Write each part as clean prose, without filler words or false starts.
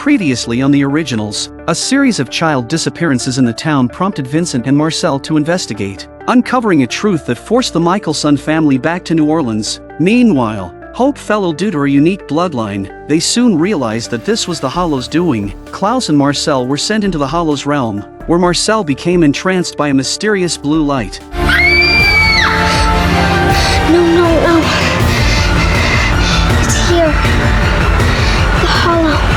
Previously on the Originals, a series of child disappearances in the town prompted Vincent and Marcel to investigate, uncovering a truth that forced the Michelson family back to New Orleans. Meanwhile, Hope fell ill due to her unique bloodline. They soon realized that this was the Hollow's doing. Klaus and Marcel were sent into the Hollow's realm, where Marcel became entranced by a mysterious blue light. No. It's here. The Hollow.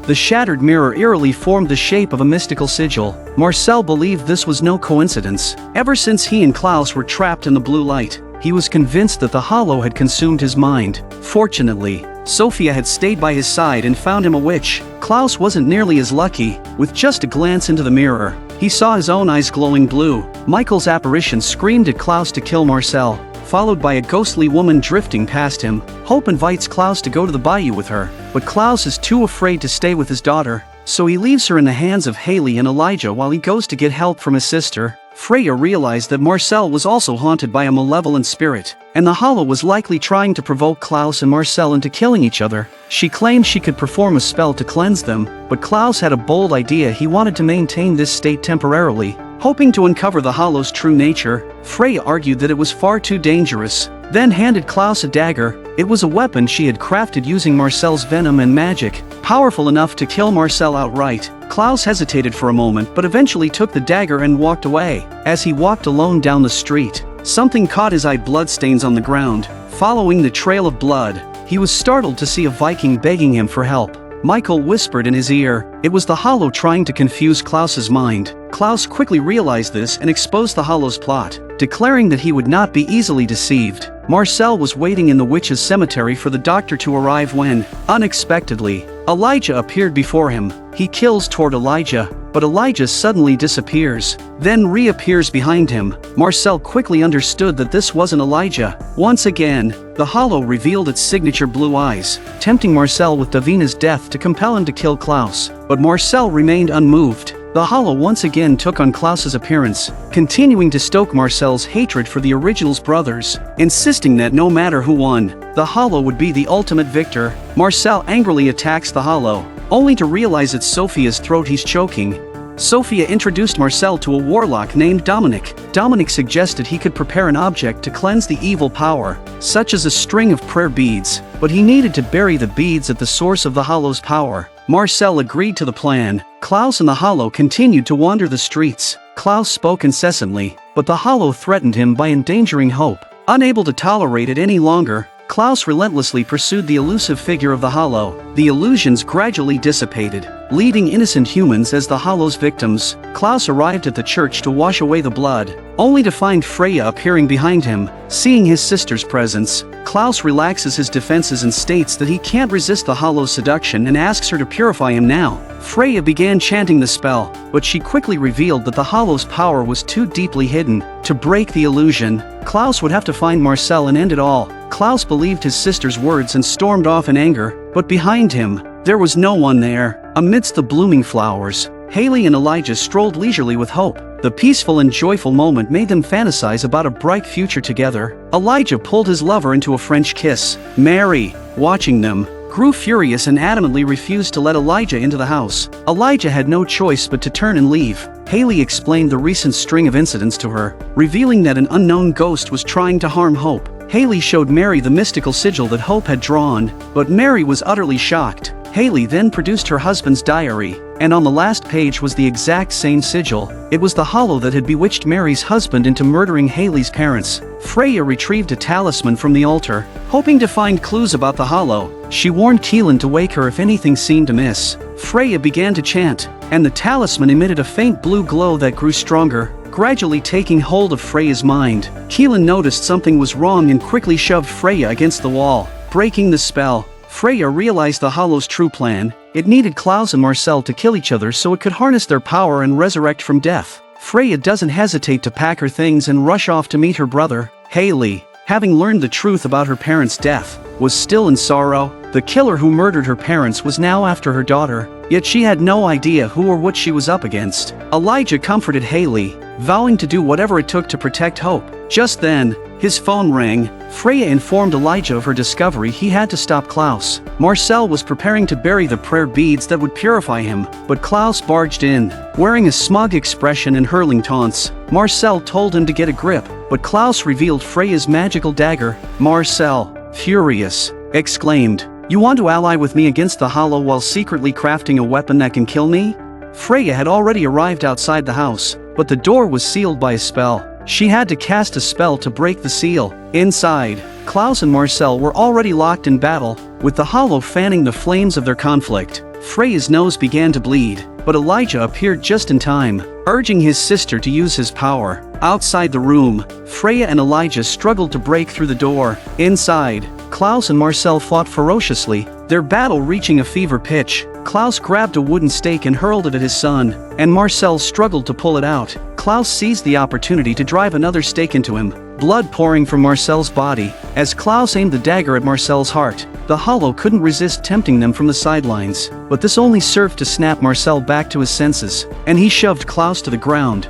The shattered mirror eerily formed the shape of a mystical sigil. Marcel believed this was no coincidence. Ever since he and Klaus were trapped in the blue light, he was convinced that the Hollow had consumed his mind. Fortunately, Sophia had stayed by his side and found him a witch. Klaus wasn't nearly as lucky. With just a glance into the mirror, he saw his own eyes glowing blue. Michael's apparition screamed at Klaus to kill Marcel, followed by a ghostly woman drifting past him. Hope invites Klaus to go to the bayou with her, but Klaus is too afraid to stay with his daughter, so he leaves her in the hands of Haley and Elijah while he goes to get help from his sister. Freya realized that Marcel was also haunted by a malevolent spirit, and the Hollow was likely trying to provoke Klaus and Marcel into killing each other. She claimed she could perform a spell to cleanse them, but Klaus had a bold idea. He wanted to maintain this state temporarily. Hoping to uncover the Hollow's true nature, Freya argued that it was far too dangerous, then handed Klaus a dagger. It was a weapon she had crafted using Marcel's venom and magic, powerful enough to kill Marcel outright. Klaus hesitated for a moment but eventually took the dagger and walked away. As he walked alone down the street, something caught his eye: bloodstains on the ground. Following the trail of blood, he was startled to see a Viking begging him for help. Michael whispered in his ear. It was the Hollow trying to confuse Klaus's mind. Klaus quickly realized this and exposed the Hollow's plot, declaring that he would not be easily deceived. Marcel was waiting in the witch's cemetery for the doctor to arrive when, unexpectedly, Elijah appeared before him. He kills toward Elijah, but Elijah suddenly disappears, then reappears behind him. Marcel quickly understood that this wasn't Elijah. Once again, the Hollow revealed its signature blue eyes, tempting Marcel with Davina's death to compel him to kill Klaus. But Marcel remained unmoved. The Hollow once again took on Klaus's appearance, continuing to stoke Marcel's hatred for the Originals brothers, insisting that no matter who won, the Hollow would be the ultimate victor. Marcel angrily attacks the Hollow, only to realize it's Sophia's throat he's choking. Sophia introduced Marcel to a warlock named Dominic. Dominic suggested he could prepare an object to cleanse the evil power, such as a string of prayer beads, but he needed to bury the beads at the source of the Hollow's power. Marcel agreed to the plan. Klaus and the Hollow continued to wander the streets. Klaus spoke incessantly, but the Hollow threatened him by endangering Hope. Unable to tolerate it any longer, Klaus relentlessly pursued the elusive figure of the Hollow. The illusions gradually dissipated, leading innocent humans as the Hollow's victims. Klaus arrived at the church to wash away the blood, only to find Freya appearing behind him. Seeing his sister's presence, Klaus relaxes his defenses and states that he can't resist the Hollow's seduction and asks her to purify him now. Freya began chanting the spell, but she quickly revealed that the Hollow's power was too deeply hidden. To break the illusion, Klaus would have to find Marcel and end it all. Klaus believed his sister's words and stormed off in anger, but behind him, there was no one there. Amidst the blooming flowers, Haley and Elijah strolled leisurely with Hope. The peaceful and joyful moment made them fantasize about a bright future together. Elijah pulled his lover into a French kiss. Mary, watching them, grew furious and adamantly refused to let Elijah into the house. Elijah had no choice but to turn and leave. Haley explained the recent string of incidents to her, revealing that an unknown ghost was trying to harm Hope. Haley showed Mary the mystical sigil that Hope had drawn, but Mary was utterly shocked. Haley then produced her husband's diary, and on the last page was the exact same sigil. It was the Hollow that had bewitched Mary's husband into murdering Haley's parents. Freya retrieved a talisman from the altar, hoping to find clues about the Hollow. She warned Keelan to wake her if anything seemed amiss. Freya began to chant, and the talisman emitted a faint blue glow that grew stronger, gradually taking hold of Freya's mind. Keelan noticed something was wrong and quickly shoved Freya against the wall, breaking the spell. Freya realized the Hollow's true plan. It needed Klaus and Marcel to kill each other so it could harness their power and resurrect from death. Freya doesn't hesitate to pack her things and rush off to meet her brother. Haley, having learned the truth about her parents' death, was still in sorrow. The killer who murdered her parents was now after her daughter, yet she had no idea who or what she was up against. Elijah comforted Haley, vowing to do whatever it took to protect Hope. Just then, his phone rang. Freya informed Elijah of her discovery. He had to stop Klaus. Marcel was preparing to bury the prayer beads that would purify him, but Klaus barged in. Wearing a smug expression and hurling taunts, Marcel told him to get a grip, but Klaus revealed Freya's magical dagger. Marcel, furious, exclaimed, "You want to ally with me against the Hollow while secretly crafting a weapon that can kill me?" Freya had already arrived outside the house, but the door was sealed by a spell. She had to cast a spell to break the seal. Inside, Klaus and Marcel were already locked in battle, with the Hollow fanning the flames of their conflict. Freya's nose began to bleed, but Elijah appeared just in time, urging his sister to use his power. Outside the room, Freya and Elijah struggled to break through the door. Inside, Klaus and Marcel fought ferociously, their battle reaching a fever pitch. Klaus grabbed a wooden stake and hurled it at his son, and Marcel struggled to pull it out. Klaus seized the opportunity to drive another stake into him, blood pouring from Marcel's body. As Klaus aimed the dagger at Marcel's heart, the Hollow couldn't resist tempting them from the sidelines, but this only served to snap Marcel back to his senses, and he shoved Klaus to the ground.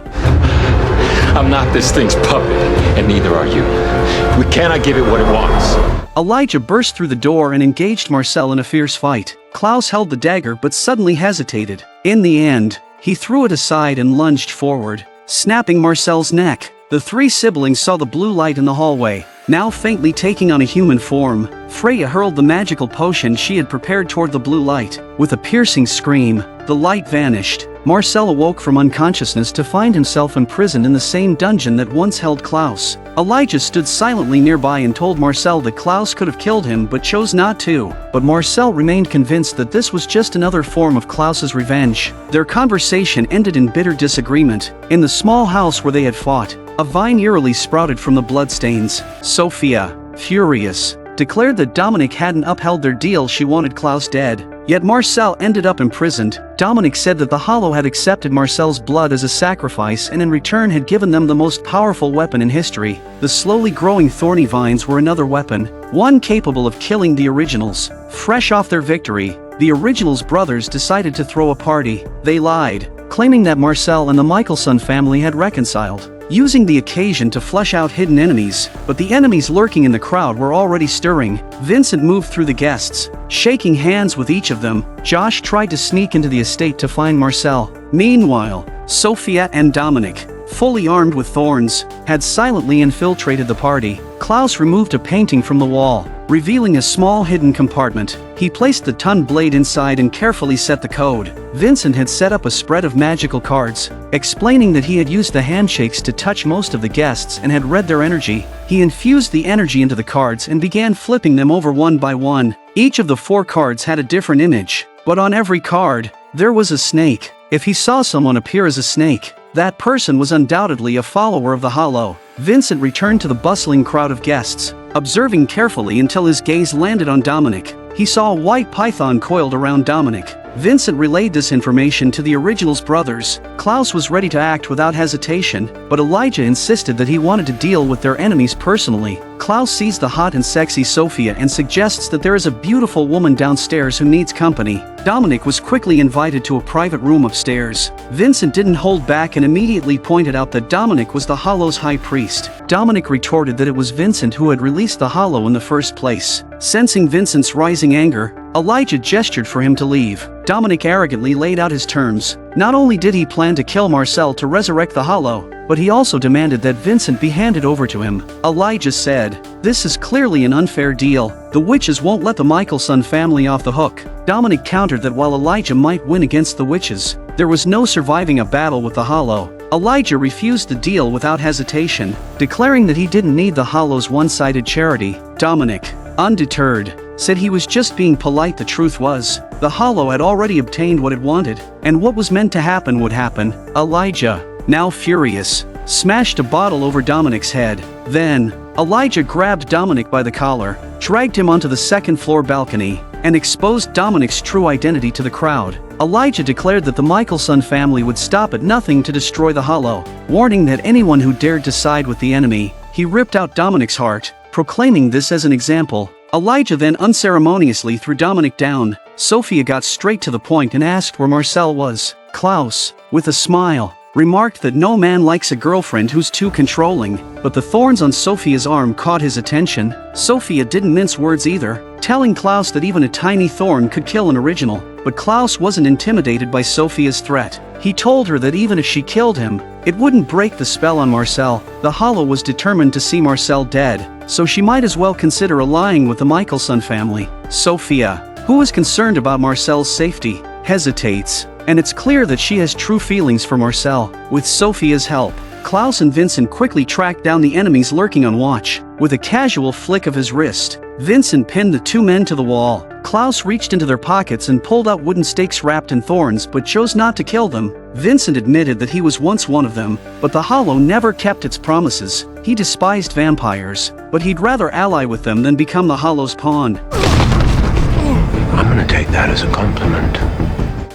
I'm not this thing's puppet, and neither are you. We cannot give it what it wants. Elijah burst through the door and engaged Marcel in a fierce fight. Klaus held the dagger but suddenly hesitated. In the end, he threw it aside and lunged forward, snapping Marcel's neck. The three siblings saw the blue light in the hallway, now faintly taking on a human form. Freya hurled the magical potion she had prepared toward the blue light. With a piercing scream, the light vanished. Marcel awoke from unconsciousness to find himself imprisoned in the same dungeon that once held Klaus. Elijah stood silently nearby and told Marcel that Klaus could have killed him but chose not to. But Marcel remained convinced that this was just another form of Klaus's revenge. Their conversation ended in bitter disagreement. In the small house where they had fought, a vine eerily sprouted from the bloodstains. Sophia, furious, declared that Dominic hadn't upheld their deal. She wanted Klaus dead. Yet Marcel ended up imprisoned. Dominic said that the Hollow had accepted Marcel's blood as a sacrifice and in return had given them the most powerful weapon in history. The slowly growing thorny vines were another weapon, one capable of killing the Originals. Fresh off their victory, the Originals brothers decided to throw a party. They lied, claiming that Marcel and the Michelson family had reconciled, using the occasion to flesh out hidden enemies, but the enemies lurking in the crowd were already stirring. Vincent moved through the guests, shaking hands with each of them. Josh tried to sneak into the estate to find Marcel. Meanwhile, Sophia and Dominic, fully armed with thorns, had silently infiltrated the party. Klaus removed a painting from the wall, revealing a small hidden compartment. He placed the ton blade inside and carefully set the code. Vincent had set up a spread of magical cards, explaining that he had used the handshakes to touch most of the guests and had read their energy. He infused the energy into the cards and began flipping them over one by one. Each of the 4 cards had a different image, but on every card, there was a snake. If he saw someone appear as a snake, that person was undoubtedly a follower of the Hollow. Vincent returned to the bustling crowd of guests, observing carefully until his gaze landed on Dominic. He saw a white python coiled around Dominic. Vincent relayed this information to the Originals brothers. Klaus was ready to act without hesitation, but Elijah insisted that he wanted to deal with their enemies personally. Klaus sees the hot and sexy Sophia and suggests that there is a beautiful woman downstairs who needs company. Dominic was quickly invited to a private room upstairs. Vincent didn't hold back and immediately pointed out that Dominic was the Hollow's high priest. Dominic retorted that it was Vincent who had released the Hollow in the first place. Sensing Vincent's rising anger, Elijah gestured for him to leave. Dominic arrogantly laid out his terms. Not only did he plan to kill Marcel to resurrect the Hollow, but he also demanded that Vincent be handed over to him. Elijah said, "This is clearly an unfair deal. The witches won't let the Michelson family off the hook." Dominic countered that while Elijah might win against the witches, there was no surviving a battle with the Hollow. Elijah refused the deal without hesitation, declaring that he didn't need the Hollow's one-sided charity. Dominic, undeterred, said he was just being polite. The truth was, the Hollow had already obtained what it wanted, and what was meant to happen would happen. Elijah, now furious, smashed a bottle over Dominic's head. Then, Elijah grabbed Dominic by the collar, dragged him onto the second-floor balcony, and exposed Dominic's true identity to the crowd. Elijah declared that the Michelson family would stop at nothing to destroy the Hollow, warning that anyone who dared to side with the enemy. He ripped out Dominic's heart, proclaiming this as an example. Elijah then unceremoniously threw Dominic down. Sophia got straight to the point and asked where Marcel was. Klaus, with a smile, remarked that no man likes a girlfriend who's too controlling, but the thorns on Sophia's arm caught his attention. Sophia didn't mince words either, telling Klaus that even a tiny thorn could kill an original, but Klaus wasn't intimidated by Sophia's threat. He told her that even if she killed him, it wouldn't break the spell on Marcel. The Hollow was determined to see Marcel dead, so she might as well consider allying with the Michelson family. Sophia, who is concerned about Marcel's safety, hesitates, and it's clear that she has true feelings for Marcel. With Sophia's help, Klaus and Vincent quickly tracked down the enemies lurking on watch. With a casual flick of his wrist, Vincent pinned the two men to the wall. Klaus reached into their pockets and pulled out wooden stakes wrapped in thorns but chose not to kill them. Vincent admitted that he was once one of them, but the Hollow never kept its promises. He despised vampires, but he'd rather ally with them than become the Hollow's pawn. I'm gonna take that as a compliment.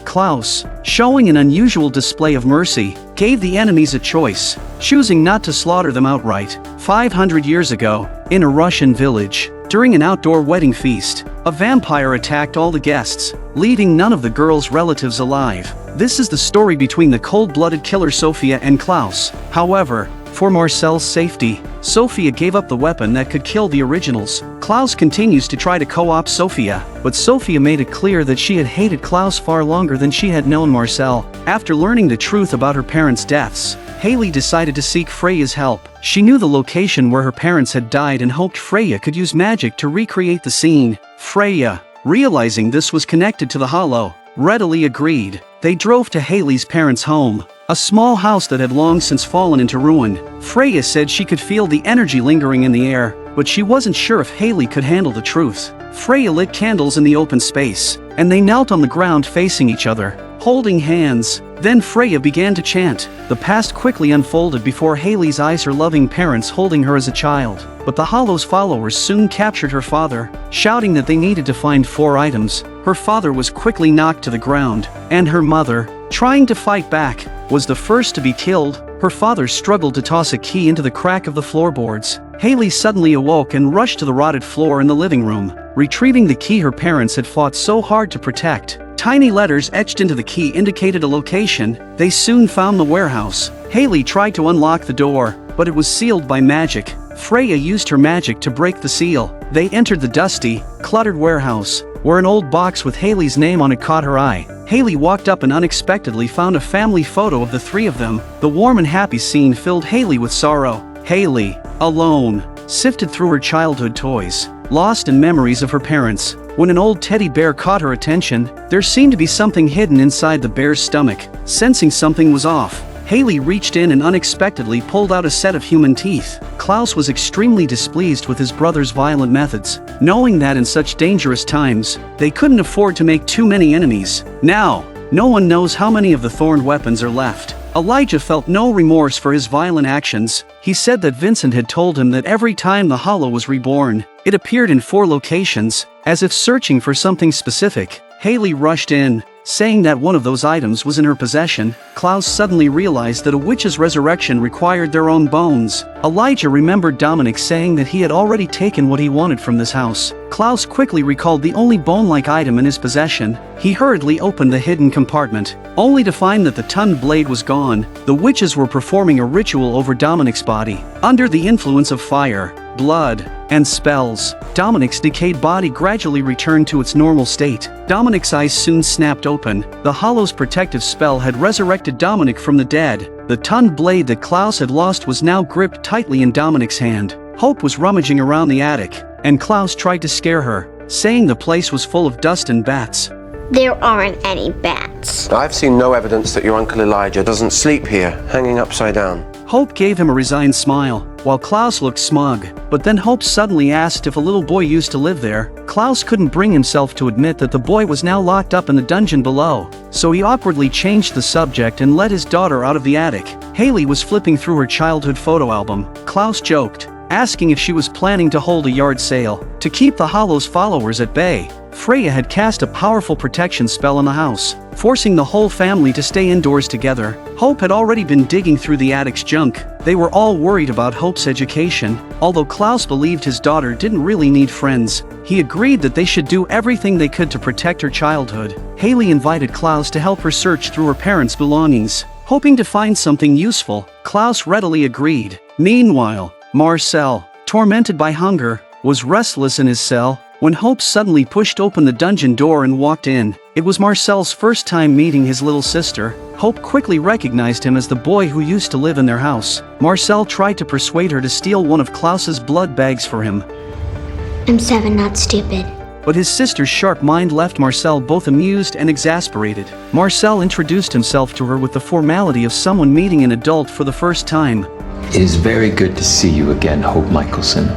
Klaus, showing an unusual display of mercy, gave the enemies a choice, choosing not to slaughter them outright. 500 years ago, in a Russian village, during an outdoor wedding feast, a vampire attacked all the guests, leaving none of the girl's relatives alive. This is the story between the cold-blooded killer Sophia and Klaus. However, for Marcel's safety, Sophia gave up the weapon that could kill the originals. Klaus continues to try to co-opt Sophia, but Sophia made it clear that she had hated Klaus far longer than she had known Marcel. After learning the truth about her parents' deaths, Haley decided to seek Freya's help. She knew the location where her parents had died and hoped Freya could use magic to recreate the scene. Freya, realizing this was connected to the Hollow, readily agreed. They drove to Haley's parents' home, a small house that had long since fallen into ruin. Freya said she could feel the energy lingering in the air, but she wasn't sure if Haley could handle the truth. Freya lit candles in the open space, and they knelt on the ground facing each other, holding hands. Then Freya began to chant. The past quickly unfolded before Haley's eyes, her loving parents holding her as a child. But the Hollow's followers soon captured her father, shouting that they needed to find 4 items. Her father was quickly knocked to the ground, and her mother, trying to fight back, was the first to be killed. Her father struggled to toss a key into the crack of the floorboards. Haley suddenly awoke and rushed to the rotted floor in the living room, retrieving the key her parents had fought so hard to protect. Tiny letters etched into the key indicated a location. They soon found the warehouse. Haley tried to unlock the door, but it was sealed by magic. Freya used her magic to break the seal. They entered the dusty, cluttered warehouse, where an old box with Haley's name on it caught her eye. Haley walked up and unexpectedly found a family photo of the 3 of them. The warm and happy scene filled Haley with sorrow. Haley, alone, sifted through her childhood toys, lost in memories of her parents. When an old teddy bear caught her attention, there seemed to be something hidden inside the bear's stomach. Sensing something was off, Haley reached in and unexpectedly pulled out a set of human teeth. Klaus was extremely displeased with his brother's violent methods, knowing that in such dangerous times, they couldn't afford to make too many enemies. Now, no one knows how many of the thorned weapons are left. Elijah felt no remorse for his violent actions. He said that Vincent had told him that every time the Hollow was reborn, it appeared in 4 locations, as if searching for something specific. Haley rushed in, saying that one of those items was in her possession. Klaus suddenly realized that a witch's resurrection required their own bones. Elijah remembered Dominic saying that he had already taken what he wanted from this house. Klaus quickly recalled the only bone-like item in his possession. He hurriedly opened the hidden compartment, only to find that the ton blade was gone. The witches were performing a ritual over Dominic's body. Under the influence of fire, blood, and spells, Dominic's decayed body gradually returned to its normal state. Dominic's eyes soon snapped open. The Hollow's protective spell had resurrected Dominic from the dead. The ton blade that Klaus had lost was now gripped tightly in Dominic's hand. Hope was rummaging around the attic, and Klaus tried to scare her, saying the place was full of dust and bats. There aren't any bats. I've seen no evidence that your Uncle Elijah doesn't sleep here, hanging upside down. Hope gave him a resigned smile, while Klaus looked smug. But then Hope suddenly asked if a little boy used to live there. Klaus couldn't bring himself to admit that the boy was now locked up in the dungeon below, so he awkwardly changed the subject and led his daughter out of the attic. Haley was flipping through her childhood photo album. Klaus joked, asking if she was planning to hold a yard sale. To keep the Hollow's followers at bay, Freya had cast a powerful protection spell on the house, forcing the whole family to stay indoors together. Hope had already been digging through the attic's junk. They were all worried about Hope's education. Although Klaus believed his daughter didn't really need friends, he agreed that they should do everything they could to protect her childhood. Haley invited Klaus to help her search through her parents' belongings, Hoping to find something useful, Klaus readily agreed. Meanwhile, Marcel, tormented by hunger, was restless in his cell when Hope suddenly pushed open the dungeon door and walked in. It was Marcel's first time meeting his little sister. Hope quickly recognized him as the boy who used to live in their house. Marcel tried to persuade her to steal one of Klaus's blood bags for him. I'm 7, not stupid. But his sister's sharp mind left Marcel both amused and exasperated. Marcel introduced himself to her with the formality of someone meeting an adult for the first time. It is very good to see you again, Hope Michelson.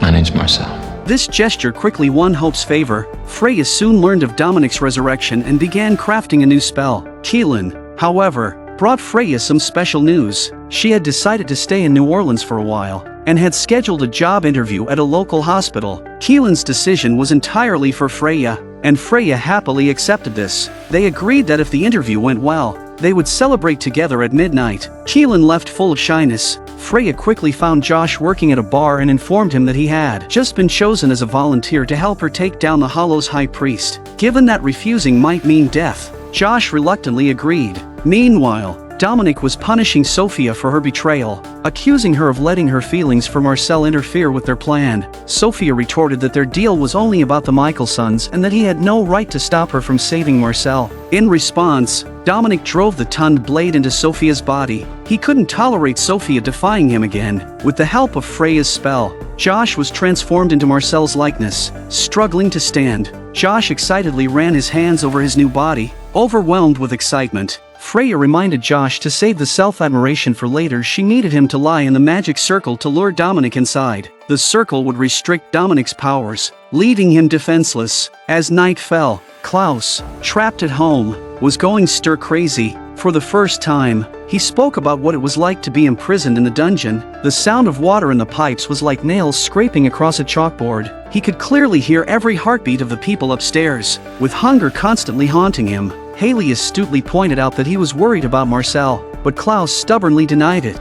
My name's Marcel. This gesture quickly won Hope's favor. Freya soon learned of Dominic's resurrection and began crafting a new spell. Keelan, however, brought Freya some special news. She had decided to stay in New Orleans for a while, and had scheduled a job interview at a local hospital. Keelan's decision was entirely for Freya, and Freya happily accepted this. They agreed that if the interview went well, they would celebrate together at midnight. Keelan left full of shyness. Freya quickly found Josh working at a bar and informed him that he had just been chosen as a volunteer to help her take down the Hollow's high priest. Given that refusing might mean death, Josh reluctantly agreed. Meanwhile, Dominic was punishing Sophia for her betrayal, accusing her of letting her feelings for Marcel interfere with their plan. Sophia retorted that their deal was only about the Michelsons and that he had no right to stop her from saving Marcel. In response, Dominic drove the tongued blade into Sophia's body. He couldn't tolerate Sophia defying him again. With the help of Freya's spell, Josh was transformed into Marcel's likeness. Struggling to stand, Josh excitedly ran his hands over his new body. Overwhelmed with excitement, Freya reminded Josh to save the self-admiration for later. She needed him to lie in the magic circle to lure Dominic inside. The circle would restrict Dominic's powers, leaving him defenseless. As night fell, Klaus, trapped at home, was going stir-crazy. For the first time, he spoke about what it was like to be imprisoned in the dungeon. The sound of water in the pipes was like nails scraping across a chalkboard. He could clearly hear every heartbeat of the people upstairs. With hunger constantly haunting him, Haley astutely pointed out that he was worried about Marcel, but Klaus stubbornly denied it.